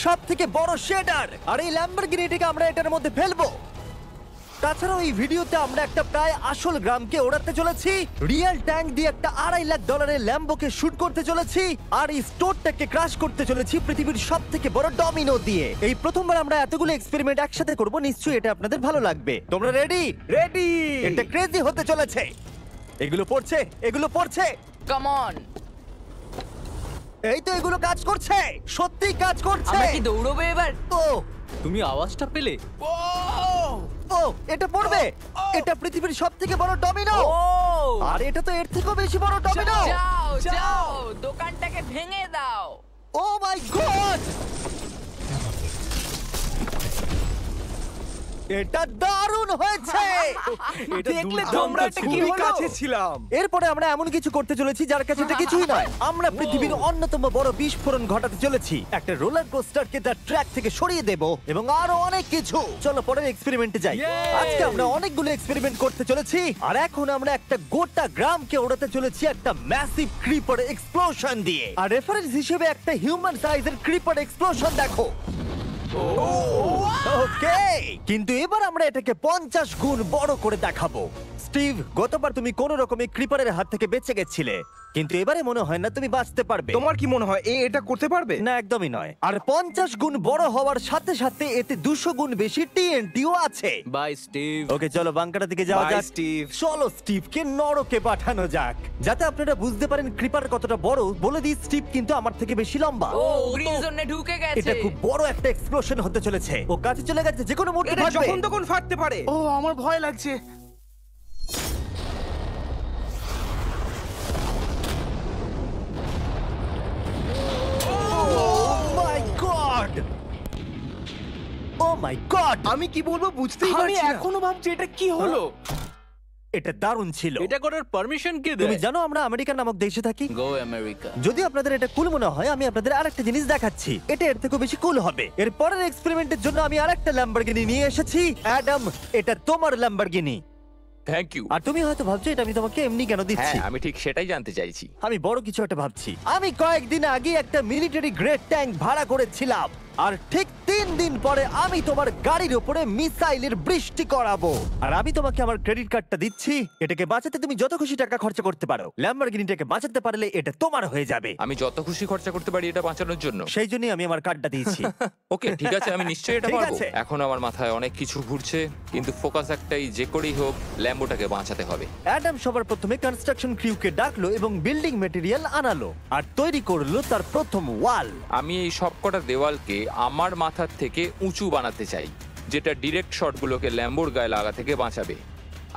সবথেকে বড় শেডার, আর এই ল্যাম্বরগিনিটাকে আমরা এটার মধ্যে ফেলবো। তাছাড়াও এই ভিডিওতে আমরা একটা প্রায় আসল গ্রামকে ওড়াতে চলেছি, রিয়েল ট্যাঙ্ক দিয়ে একটা $2.5 লাখ ল্যাম্বোকে শুট করতে চলেছি, আর এই স্টোরটাকে ক্রাশ করতে চলেছি পৃথিবীর সবথেকে বড় ডমিনো দিয়ে। এই প্রথমবার আমরা এতগুলো এক্সপেরিমেন্ট একসাথে করব, নিশ্চয়ই এটা আপনাদের ভালো লাগবে। তোমরা রেডি? রেডি। এটা ক্রেজি হতে চলেছে। এগুলো পড়ছে। Come on. এই তো এগুলো কাজ করছে, সত্যি কাজ করছে। আমরা কি দৌড়বে এবার? ও তুমি আওয়াজটা পেলে? ও এটা পড়বে। এটা পৃথিবীর সবথেকে বড় ডমিনো। আর এটা তো এর থেকেও বেশি বড় ডমিনো। যাও দোকানটাকে ভেঙে দাও। ও মাই গড, এটা দারুণ হয়েছে। দেখলে তোমরা খুবই কাছে ছিলাম। এরপরে আমরা এমন কিছু করতে চলেছি যার কাছে এটা কিছুই নয়। আমরা পৃথিবীর অন্যতম বড় বিস্ফোরণ ঘটাতে চলেছি। একটা রোলার কোস্টারকে তার ট্র্যাক থেকে সরিয়ে দেব এবং আরো অনেক কিছু। চলো পরের এক্সপেরিমেন্টে যাই। আজকে আমরা অনেকগুলো এক্সপেরিমেন্ট করতে চলেছি, আর এখন আমরা একটা গোটা গ্রামকে ওড়াতে চলেছি একটা ম্যাসিভ ক্রিপার এক্সপ্লোশন দিয়ে। আর রেফারেন্স হিসেবে একটা হিউম্যান সাইজের ক্রিপার এক্সপ্লোশন দেখো। ওকে, কিন্তু এবার আমরা এটাকে 50 গুণ বড় করে দেখাবো। স্টিভ, গতবার তুমি কোন রকমে ক্রিপারের হাত থেকে বেঁচে গেছিলে, কিন্তু এবারে মনে হয় না তুমি বাঁচতে পারবে। তোমার কি মনে হয় এটা করতে পারবে? না, একদমই নয়। আর 50 গুণ বড় হওয়ার সাথে সাথে এতে 200 গুণ বেশি টিএনটিও আছে। Bye Steve. ওকে, চলো বাংকারের দিকে যাওয়া Bye, যাক। স্টিভ। চলো স্টিভকে নরকে পাঠানো যাক। যাতে আপনারা বুঝতে পারেন ক্রিপার কতটা বড়, বলে দিই স্টিভ কিন্তু আমার থেকে বেশি লম্বা। ও গ্রিন জোনে ঢুকে গেছে। এটা খুব বড় একটা এক্সপ্লোশন হতে চলেছে। ও কাছে চলে গেছে, যে কোনো মুহূর্তে এটা ফাটবে। যখন তখন ফাটতে পারে। ও আমার ভয় লাগছে। Oh my God! আমি কি বলবো বুঝতেই পারছি না। আমি এখনো ভাবছি এটা কি হলো। এটা দারুণ ছিল। এটা করার পারমিশন কে দেয়? তুমি জানো আমরা আমেরিকা নামক দেশে থাকি। গো আমেরিকা। যদি আপনাদের এটা কুল মনে হয়, আমি আপনাদের আরেকটা জিনিস দেখাচ্ছি। এটা এর থেকেও বেশি কুল হবে। এর পরের এক্সপেরিমেন্টের জন্য আমি আরেকটা ল্যাম্বরগিনি নিয়ে এসেছি। অ্যাডাম, এটা তোমার ল্যাম্বরগিনি। Thank you. আর তুমি হয়তো ভাবছো এটা আমি তোমাকে এমনি কেন দিচ্ছি। হ্যাঁ, আমি ঠিক সেটাই জানতে চাইছি। আমি বড় কিছু একটা ভাবছি। আমি কয়েকদিন আগে একটা মিলিটারি গ্রেড ট্যাঙ্ক ভাড়া করেছিলাম, আর ঠিক 3 দিন পরে আমি তোমার গাড়ির উপরে মিসাইলের বৃষ্টি করাবো। আর আমি তোমাকে আমার ক্রেডিট কার্ডটা দিচ্ছি। এটাকে বাঁচাতে তুমি যত খুশি টাকা খরচা করতে পারো। ল্যাম্বরগিনিটাকে বাঁচাতে পারলে এটা তোমার হয়ে যাবে। আমি যত খুশি খরচা করতে পারি এটা বাঁচানোর জন্য। সেই জন্যই আমি আমার কার্ডটা দিয়েছি। ওকে, ঠিক আছে, আমি নিশ্চয়ই এটা ঠিক পারবো। আছে। এখন আমার মাথায় অনেক কিছু ঘুরছে, কিন্তু ফোকাস একটাই, যে করেই হোক ল্যাম্বোটাকে বাঁচাতে হবে। অ্যাডাম সবার প্রথমে কনস্ট্রাকশন ক্রিউকে ডাকলো এবং বিল্ডিং মেটেরিয়াল আনালো আর তৈরি করলো তার প্রথম ওয়াল। আমি এই সবকটা দেওয়ালকে আমার মাথার থেকে উঁচু বানাতে চাই, যেটা ডিরেক্ট শটগুলোকে ল্যাম্বোর গায়ে লাগা থেকে বাঁচাবে।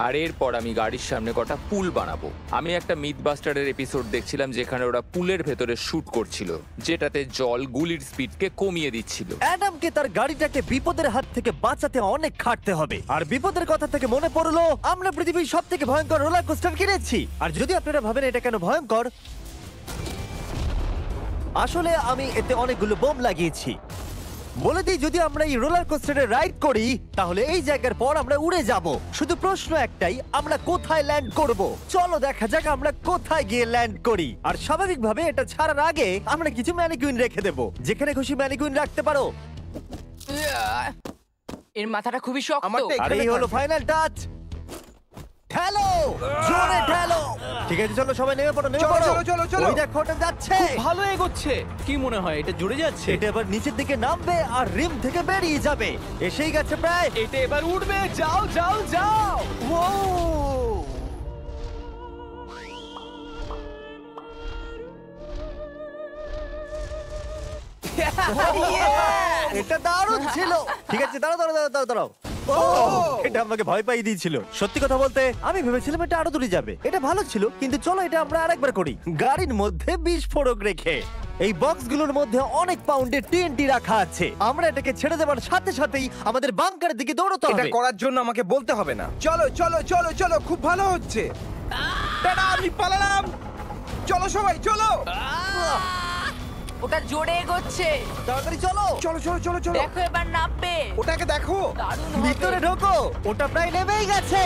আর এরপর আমি গাড়ির সামনে কটা পুল বানাবো। আমি একটা মিথবাস্টারের এপিসোড দেখছিলাম যেখানে ওরা পুলের ভেতরে শুট করছিল, যেটাতে জল গুলির স্পিডকে কমিয়ে দিচ্ছিল। অ্যাডামকে তার গাড়িটাকে বিপদের হাত থেকে বাঁচাতে অনেক খাটতে হবে। আর বিপদের কথা থেকে মনে পড়লো, আমরা পৃথিবীর সবথেকে ভয়ঙ্কর রোলার কোস্টার কিনেছি। আর যদি আপনারা ভাবেন এটা কেন ভয়ঙ্কর, আসলে আমি এতে অনেকগুলো বোম লাগিয়েছি। বলে দিই, যদি আমরা এই রোলার কোস্টারে রাইড করি তাহলে এই জায়গার পর আমরা উড়ে যাব। শুধু প্রশ্ন একটাই, আমরা কোথায় ল্যান্ড করব? চলো দেখা যাক আমরা কোথায় গিয়ে ল্যান্ড করি। আর স্বাভাবিকভাবে এটা ছাড়ার আগে আমরা কিছু ম্যানিকুইন রেখে দেব। যেখানে খুশি ম্যানিকুইন রাখতে পারো। এর মাথাটা খুবই শক্ত। আমারটা আর এই হলো ফাইনাল টাচ। ঠেলো, জোরে ঠেলো। ঠিক আছে, চলো সবাই নেমে পড়ো, নেমে চলো, পড়ো। চলো, চলো, চলো। ওই দেখো ওটা যাচ্ছে। ভালো এগোচ্ছে। কি মনে হয় এটা জুড়ে যাচ্ছে? এটা এবার নিচের দিকে নামবে আর রিম থেকে বেরিয়ে যাবে। এসেই গেছে প্রায়। এটা এবার উঠবে। যাও যাও যাও। ও এটা দারুণ ছিল। ঠিক আছে, দাঁড়াও দাঁড়াও দাঁড়াও দাঁড়াও। ও, এটা আমাকে ভয় পাইয়ে দিয়েছিল। সত্যি কথা বলতে আমি ভেবেছিলাম এটা আরো দূরে যাবে। এটা ভালো ছিল, কিন্তু চলো এটা আমরা আরেকবার করি, গাড়ির মধ্যে বিস্ফোরক রেখে। এই বক্সগুলোর মধ্যে অনেক পাউন্ডের টিএনটি রাখা আছে। আমরা এটাকে ছেড়ে দেওয়ার সাথে সাথেই আমাদের বাংকারের দিকে দৌড়তে এটা হবে। করার জন্য আমাকে বলতে হবে না। চলো চলো চলো চলো, খুব ভালো হচ্ছে। টাটা, আমি পালালাম। চলো সবাই চলো। ওটা জোরে এগোচ্ছে। তাড়াতাড়ি চলো। চলো চলো চলো চলো। দেখো এবার নামবে। ওটাকে দেখো। দারুণ হবে। ভিতরে ঢোকো, ওটা প্রায় নেমেই গেছে।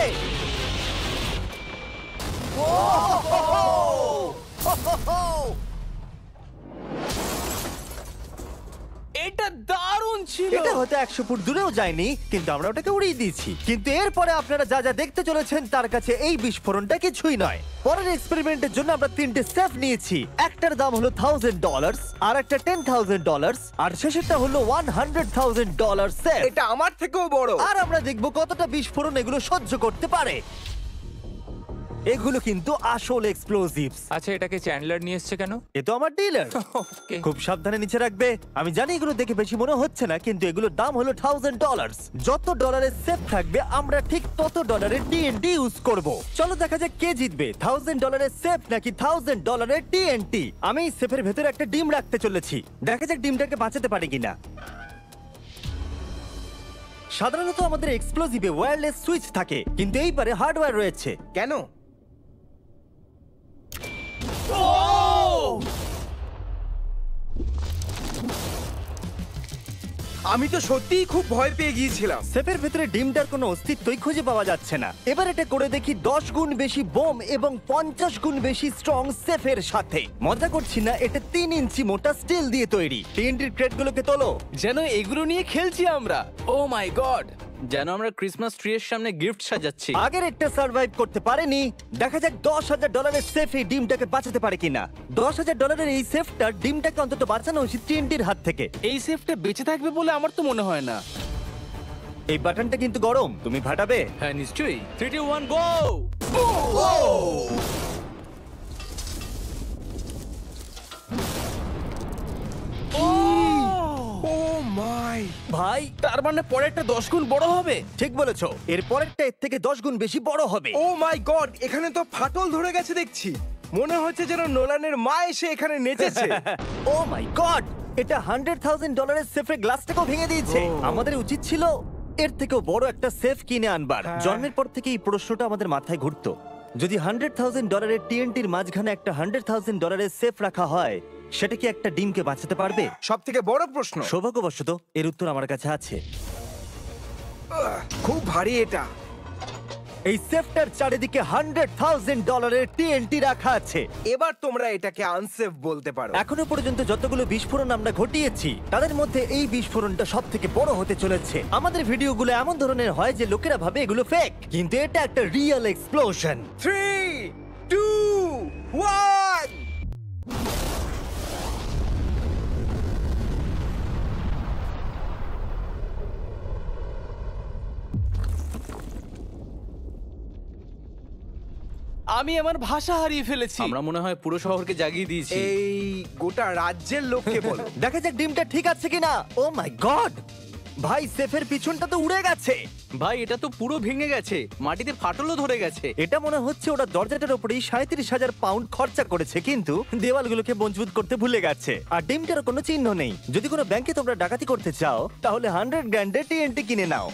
এটা দারুণ ছিল। এটা হয়তো 100 ফুট দূরেও যায়নি, কিন্তু আমরা ওটাকে উড়িয়ে দিয়েছি। কিন্তু এরপরে আপনারা যা যা দেখতে চলেছেন তার কাছে এই বিস্ফোরণটা কিছুই নয়। পরের এক্সপেরিমেন্টের জন্য আমরা 3টে সেফ নিয়েছি। একটার দাম হলো $1000, আর একটা $10,000, আর শেষেরটা হলো $100,000 সেফ। এটা আমার থেকেও বড়। আর আমরা দেখব কতটা বিস্ফোরণ এগুলো সহ্য করতে পারে। এগুলো কিন্তু আসল এক্সপ্লোসিভস। আচ্ছা, এটাকে চ্যান্ডলার নিয়ে এসছে কেন? এ তো আমার ডিলার। Okay. খুব সাবধানে নিচে রাখবে। আমি জানি এগুলো দেখে বেশি মনে হচ্ছে না, কিন্তু এগুলোর দাম হলো $1000। যত ডলারের সেফ থাকবে আমরা ঠিক তত ডলারের টিএনটি ইউজ করব। চলো দেখা যাক কে জিতবে, $1000 সেফ নাকি $1000 টিএনটি। আমি এই সেফের ভেতরে একটা ডিম রাখতে চলেছি, দেখা যাক ডিমটাকে বাঁচাতে পারে কিনা। সাধারণত আমাদের এক্সপ্লোসিভে ওয়্যারলেস সুইচ থাকে, কিন্তু এইবারে হার্ডওয়্যার রয়েছে। কেন? আমি তো সত্যিই খুব ভয় পেয়ে গিয়েছিলাম। সেফের ভেতরে ডিমটার কোনো অস্তিত্বই খুঁজে পাওয়া যাচ্ছে না। এবার এটা করে দেখি 10 গুণ বেশি বোম এবং 50 গুণ বেশি স্ট্রং সেফের সাথে। মজা করছি না, এটা 3 ইঞ্চি মোটা স্টিল দিয়ে তৈরি। টিএনটির ক্রেটগুলোকে তোলো। যেন এগুলো নিয়ে খেলছি আমরা। ও মাই গড, যেন আমরা ক্রিসমাস ট্রি এর সামনে গিফট সাজাচ্ছি। আগের একটা সার্ভাইভ করতে পারেনি। দেখা যাক $10,000 সেফ এই ডিমটাকে বাঁচাতে পারে কিনা। $10,000 এই সেফটার ডিমটাকে অন্তত বাঁচানো উচিত টিএনটির হাত থেকে। এই সেফটা বেঁচে থাকবে বলে আমার তো মনে হয় না। এই বাটনটা কিন্তু গরম, তুমি ফাটাবে। হ্যাঁ নিশ্চয়ই। 3 2 1 গো। ও মাই! ভাই তার মানে পরেরটা 10 গুণ বড় হবে। ঠিক বলেছো, এর পরেরটা এর থেকে 10 গুণ বেশি বড় হবে। ও মাই গড! এখানে তো ফাটল ধরে গেছে দেখছি। মনে হচ্ছে যেন নোলানের মা এসে এখানে নেচেছে। ও মাই গড, এটা $100,000 সেফের গ্লাসটাকেও ভেঙে দিয়েছে। আমাদের উচিত ছিল এর থেকেও বড় একটা সেফ কিনে আনবার। হ্যাঁ। জন্মের পর থেকে এই প্রশ্নটা আমাদের মাথায় ঘুরতো, যদি $100,000 টিএনটির মাঝখানে একটা $100,000 সেফ রাখা হয়, সেটা কি একটা ডিমকে বাঁচাতে পারবে? সব থেকে বড় প্রশ্ন। সৌভাগ্যবশত এর উত্তর আমার কাছে আছে। খুব ভারী এটা। এই সেফটার চারিদিকে $100,000 টিএনটি রাখা আছে। এবার তোমরা এটাকে আনসেফ বলতে পারো। এখনো পর্যন্ত যতগুলো বিস্ফোরণ আমরা ঘটিয়েছি তাদের মধ্যে এই বিস্ফোরণটা সব থেকে বড় হতে চলেছে। আমাদের ভিডিওগুলো এমন ধরনের হয় যে লোকেরা ভাবে এগুলো ফেক, কিন্তু এটা একটা রিয়েল এক্সপ্লোশন। 3 2 1 আমি আমার ভাষা হারিয়ে ফেলেছি। আমরা মনে হয় পুরো শহরকে জাগিয়ে দিয়েছি। এই গোটা রাজ্যের লোককে বলো। দেখা যাক ডিমটা ঠিক আছে কিনা। ও মাই গড, ভাই সেফের পিছনটা তো উড়ে গেছে। ভাই এটা তো পুরো ভেঙে গেছে, মাটিতে ফাটলও ধরে গেছে। এটা মনে হচ্ছে ওরা দরজাটার উপরেই 37,000 পাউন্ড খরচা করেছে, কিন্তু দেওয়ালগুলোকে মজবুত করতে ভুলে গেছে। আর ডিমটার কোনো চিহ্ন নেই। যদি কোনো ব্যাংকে তোমরা ডাকাতি করতে চাও তাহলে 100 গ্র্যান্ডের টিএনটি কিনে নাও।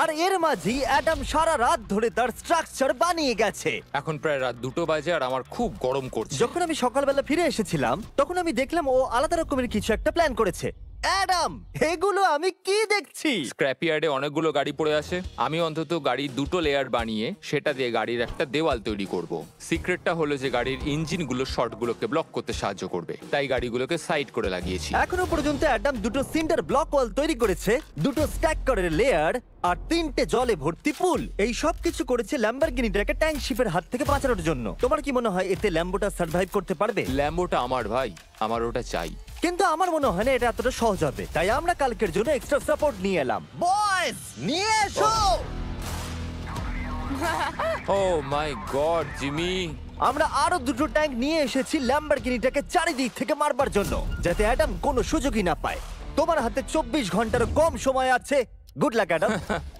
আর এর মাঝেই অ্যাডাম সারা রাত ধরে তার স্ট্রাকচার বানিয়ে গেছে। এখন প্রায় রাত 2টো বাজে আর আমার খুব গরম করছে। যখন আমি সকালবেলা ফিরে এসেছিলাম তখন আমি দেখলাম ও আলাদা রকমের কিছু একটা প্ল্যান করেছে। অ্যাডাম, এগুলো আমি কি দেখছি? স্ক্র্যাপ ইয়ার্ডে অনেকগুলো গাড়ি পড়ে আছে। আমি অন্তত গাড়ির 2টো লেয়ার বানিয়ে সেটা দিয়ে গাড়ির একটা দেওয়াল তৈরি করব। সিক্রেটটা হলো যে গাড়ির ইঞ্জিনগুলো শর্টগুলোকে ব্লক করতে সাহায্য করবে, তাই গাড়িগুলোকে সাইড করে লাগিয়েছি। এখনো পর্যন্ত অ্যাডাম 2টো সিন্টার ব্লক ওয়াল তৈরি করেছে, 2টো স্ট্যাক করে লেয়ার, আর 3টে জলে ভর্তি পুল। এই সব কিছু করেছে ল্যাম্বরগিনিটাকে ট্যাঙ্ক শিপের হাত থেকে বাঁচানোর জন্য। তোমার কি মনে হয় এতে ল্যাম্বোটা সার্ভাইভ করতে পারবে? ল্যাম্বোটা আমার ভাই, আমার ওটা চাই। কিন্তু আমার মনে হয় না এটা এতটা সহজ হবে, তাই আমরা কালকের জন্য এক্সট্রা সাপোর্ট নিয়ে এলাম। বয়েজ, নিয়ে এসো। ও মাই গড জিমি, আমরা আরো 2টো ট্যাঙ্ক নিয়ে এসেছি ল্যাম্বরগিনিটাকে চারিদিক থেকে মারবার জন্য, যাতে অ্যাডাম কোনো সুযোগই না পায়। তোমার হাতে 24 ঘন্টার কম সময় আছে। Good luck Adam.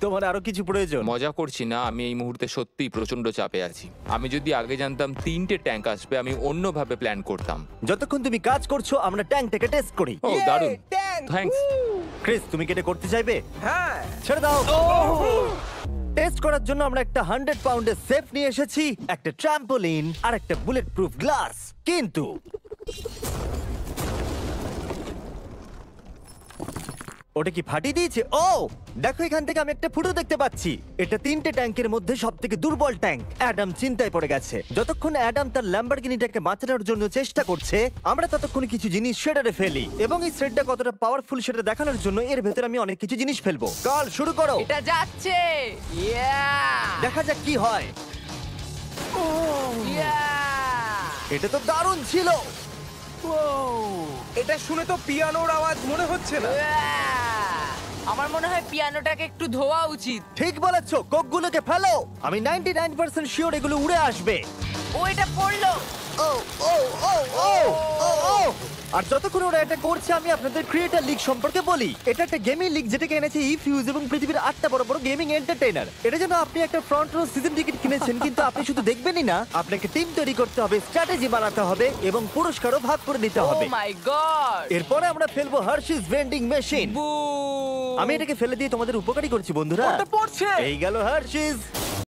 তোমার আরো কিছু প্রয়োজন? মজা করছি না, আমি এই মুহূর্তে সত্যিই প্রচন্ড চাপে আছি। আমি যদি আগে জানতাম 3টে ট্যাঙ্ক আসবে, আমি অন্যভাবে প্ল্যান করতাম। যতক্ষণ তুমি কাজ করছো আমরা ট্যাঙ্কটাকে টেস্ট করি। ও দারুণ, ট্যাঙ্ক! থ্যাঙ্কস। ক্রিস, তুমি কি এটা করতে চাইবে? হ্যাঁ। ছেড়ে দাও। টেস্ট করার জন্য আমরা একটা 100 পাউন্ডের সেফ নিয়ে এসেছি, একটা ট্রাম্পোলিন আর একটা বুলেট প্রুফ গ্লাস। কিন্তু ওটা কি ফাটিয়ে দিয়েছে? ও দেখো, এখান থেকে আমি একটা ফুটো দেখতে পাচ্ছি। এটা 3টে ট্যাঙ্কের মধ্যে সব থেকে দুর্বল ট্যাঙ্ক। অ্যাডাম চিন্তায় পড়ে গেছে। যতক্ষণ অ্যাডাম তার ল্যাম্বরগিনিটাকে বাঁচানোর জন্য চেষ্টা করছে, আমরা ততক্ষণ কিছু জিনিস শেডারে ফেলি, এবং এই শেডটা কতটা পাওয়ারফুল সেটা দেখানোর জন্য এর ভেতরে আমি অনেক কিছু জিনিস ফেলবো। কাল শুরু করো। এটা যাচ্ছে। ইয়া! দেখা যাক কি হয়। ইয়া! এটা তো দারুণ ছিল। এটা শুনে তো পিয়ানোর আওয়াজ মনে হচ্ছে না। ইয়া! আমার মনে হয় পিয়ানোটাকে একটু ধোয়া উচিত। ঠিক বলেছো, কোকগুলোকে ফেলো। আমি 99% শিওর এগুলো উড়ে আসবে। ও এটা পড়লো। ও ও ও ও ও ও আর যতক্ষণ ওরা এটা করছে, আমি আপনাদের ক্রিয়েটার লিগ সম্পর্কে বলি। এটা একটা গেমিং লিগ যেটাকে এনেছে ইফিউজ এবং পৃথিবীর 8টা বড় বড় গেমিং এন্টারটেইনার। এটা যেন আপনি একটা ফ্রন্ট রো সিজন টিকিট কিনেছেন, কিন্তু আপনি শুধু দেখবেনই না, আপনাকে টিম তৈরি করতে হবে, স্ট্র্যাটেজি বানাতে হবে এবং পুরস্কারও ভাগ করে দিতে ও হবে। মাই গড! এরপরে আমরা ফেলবো হার্শিস ভেন্ডিং মেশিন। বু! আমি এটাকে ফেলে দিয়ে তোমাদের উপকারী করছি বন্ধুরা। ওটা পড়ছে। এই গেল হার্শিস।